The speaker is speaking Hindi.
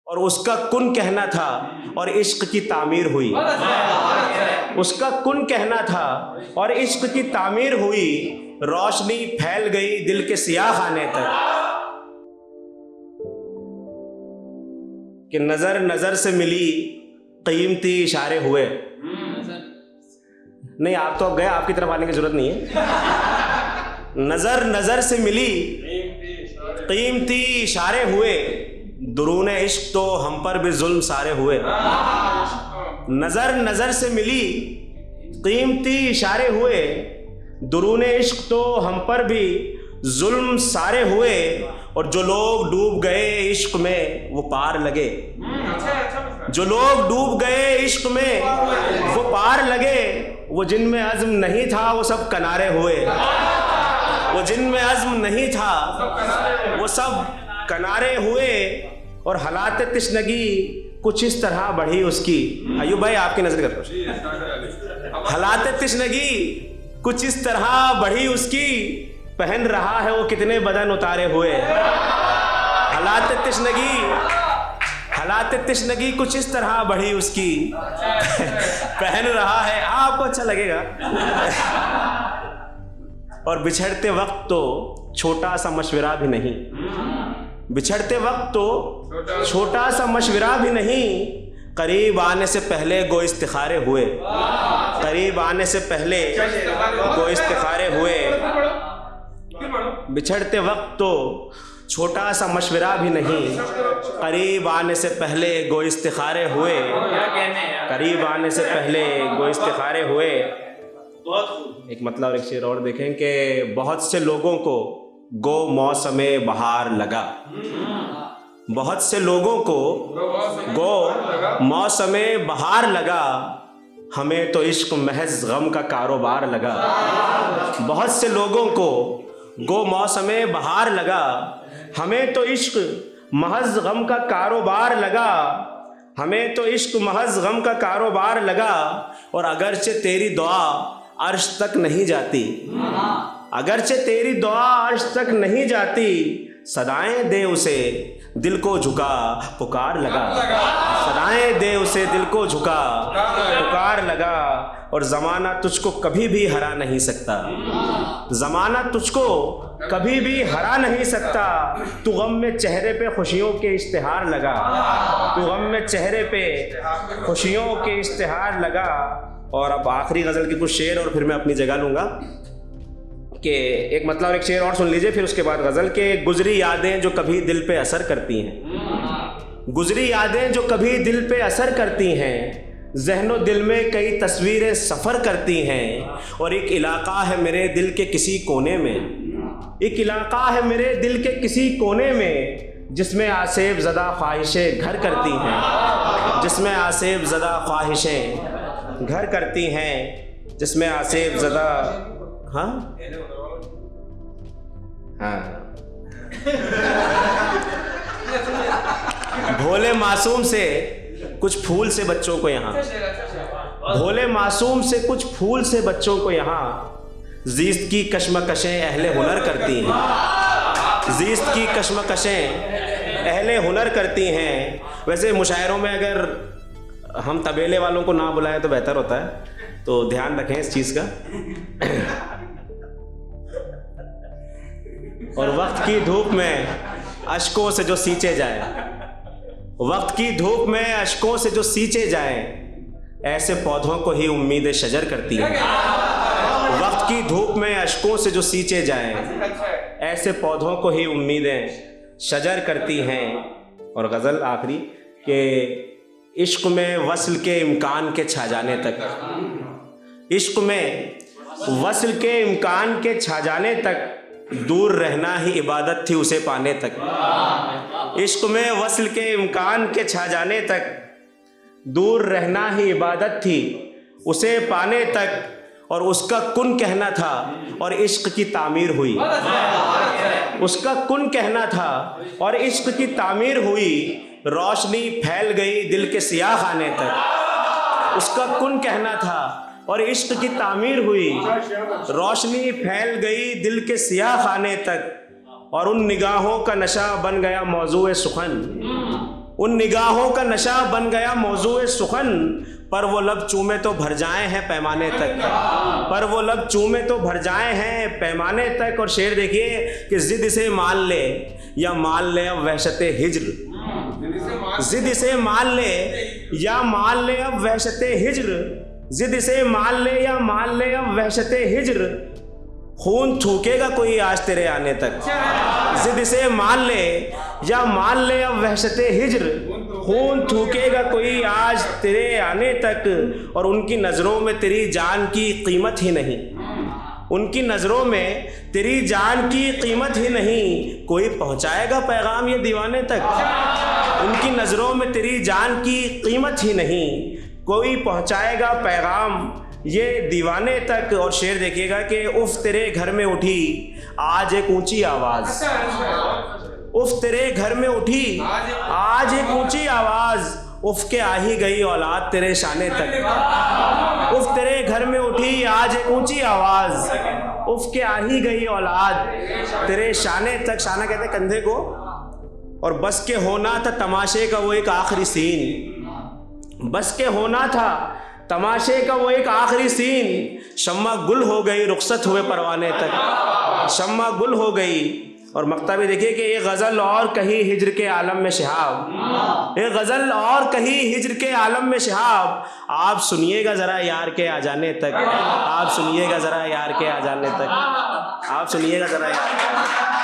और उसका कुन कहना था और इश्क की तामीर हुई। उसका कुन कहना था और इश्क की तामीर हुई। रोशनी फैल गई दिल के सियाह खाने तक कि नजर नजर से मिली कीमती इशारे हुए। नहीं, आप तो अब गए, आपकी तरफ आने की जरूरत नहीं है। नजर नजर से मिली कीमती इशारे हुए, दुरूने इश्क तो हम पर भी जुल्म सारे हुए। नजर नजर से मिली कीमती इशारे हुए, दुरूने इश्क तो हम पर भी जुल्म सारे हुए। और जो लोग डूब गए इश्क में वो पार लगे। जो लोग डूब गए इश्क में वो पार लगे। वो जिनमें अज़्म नहीं था वो सब किनारे हुए। वो जिनमें अज़्म नहीं था वो सब किनारे हुए। और हालात तिश्नगी कुछ इस तरह बढ़ी उसकी। अयूब भाई आपकी नजर करो। हालात तिश्नगी कुछ इस तरह बढ़ी उसकी, पहन रहा है वो कितने बदन उतारे हुए। हालात तिश्नगी कुछ इस तरह बढ़ी उसकी, पहन रहा है, आपको अच्छा लगेगा। और बिछड़ते वक्त तो छोटा सा मशवरा भी नहीं। बिछड़ते वक्त तो छोटा सा मशवरा भी नहीं, करीब आने से पहले गो इस्तिखारे हुए। करीब आने से पहले गो इस्तिखारे हुए। बिछड़ते वक्त तो छोटा सा मशवरा भी नहीं, करीब आने से पहले गो इस्तिखारे हुए। करीब आने से पहले गो इस्तिखारे हुए। एक मतलब एक शेर और देखें कि बहुत से लोगों को गो मौसमे बहार लगा। बहुत से लोगों को गो मौसमे बहार लगा, हमें तो इश्क महज गम का कारोबार लगा। बहुत से लोगों को गो मौसमे बहार लगा, हमें तो इश्क महज गम का कारोबार लगा। हमें तो इश्क महज गम का कारोबार लगा। और अगरचे तेरी दुआ अर्श तक नहीं जाती, अगरचे तेरी दुआ अर्श तक नहीं जाती, सदाएं दे उसे दिल को झुका पुकार लगा। सदाएं दे उसे दिल को झुका पुकार लगा। और ज़माना तुझको कभी भी हरा नहीं सकता। ज़माना तुझको कभी भी हरा नहीं सकता। तू गम में चेहरे पे खुशियों के इश्तिहार लगा। तू गम में चेहरे पे खुशियों के इश्तिहार लगा। और अब आखिरी गज़ल के कुछ शेर और फिर मैं अपनी जगह लूँगा कि एक मतलब एक शेर और सुन लीजिए, फिर उसके बाद गज़ल के। गुजरी यादें जो कभी दिल पे असर करती हैं। गुजरी यादें जो कभी दिल पे असर करती हैं, ज़हनो दिल में कई तस्वीरें सफ़र करती हैं। और एक इलाका है मेरे दिल के किसी कोने में, एक इलाका है मेरे दिल के किसी कोने में, जिसमें आसेब ज़दा ख्वाहिशें घर करती हैं। जिसमें आसेब ज़दा ख्वाहिशें घर करती हैं। जिसमें आसेब ज़दा हाँ भोले मासूम से कुछ फूल से बच्चों को यहाँ, भोले मासूम से कुछ फूल से बच्चों को यहाँ, ज़ीस्त की कश्मकशें अहले हुनर करती हैं। ज़ीस्त की कश्मकशें अहले हुनर करती हैं। वैसे मुशायरों में अगर हम तबेले वालों को ना बुलाएं तो बेहतर होता है, तो ध्यान रखें इस चीज़ का। और वक्त की धूप में अश्कों से जो सींचे जाए, वक्त की धूप में अश्कों से जो सींचे जाए, ऐसे पौधों को ही उम्मीदें शजर करती हैं। वक्त की धूप में अश्कों से जो सींचे जाए, ऐसे पौधों को ही उम्मीदें शजर करती हैं। और गज़ल आखिरी के इश्क में वस्ल के इम्कान के छा जाने तक, इश्क में वस्ल के इम्कान के छा जाने तक, दूर रहना ही इबादत थी उसे पाने तक। इश्क में वस्ल के इम्कान के छा जाने तक, दूर रहना ही इबादत थी उसे पाने तक। और उसका कुन कहना था और इश्क की तामीर हुई। उसका कुन कहना था और इश्क की तामीर हुई। रोशनी फैल गई दिल के सियाह खाने तक। उसका कुन कहना था और इश्क की तामीर हुई। रोशनी फैल गई दिल के सियाह खाने तक। और उन निगाहों का नशा बन गया मौजूए सुखन। उन निगाहों का नशा बन गया मौजूए सुखन, पर वो लब चूमे तो भर जाए हैं पैमाने तक, पर वो लब चूमे तो भर जाए हैं पैमाने तक। और शेर देखिए कि जिद से मान ले या मान ले अब वहशते हिज्र, जिद से मान ले या मान ले अब वहशते हिज्र, जिद से मान ले या मान ले अब वहशते हिज्र, खून थूकेगा कोई आज तेरे आने तक। जिद से मान ले या मान ले अब वहशते हिज्र, खून थूकेगा कोई आज तेरे आने तक। और उनकी नज़रों में तेरी जान की कीमत ही नहीं, उनकी नज़रों में तेरी जान की कीमत ही नहीं, कोई पहुंचाएगा पैगाम ये दीवाने तक। उनकी नज़रों में तेरी जान की कीमत ही नहीं, कोई पहुंचाएगा पैगाम ये दीवाने तक। और शेर देखिएगा कि उफ तेरे घर में उठी आज एक ऊंची आवाज़, उफ तेरे घर में उठी आज एक ऊंची आवाज़, उफ के आ ही गई औलाद तेरे शाने तक। उफ तेरे घर में उठी आज एक ऊंची आवाज़, उफ के आ ही गई औलाद तेरे शाने तक। शाना कहते कंधे को। और बस के होना था तमाशे का वो एक आखिरी सीन, बस के होना था तमाशे का वो एक आखिरी सीन। शम्मा गुल हो गई रुखसत हुए परवाने तक, शम्मा गुल हो गई। और मक्ता भी देखिए कि एक गज़ल और कही हिज्र के आलम में शहाब, एक गज़ल और कही हिज्र के आलम में शहाब। आप सुनिएगा ज़रा यार के आ जाने तक, आप सुनिएगा ज़रा यार के आ जाने तक, आप सुनिएगा ज़रा यार।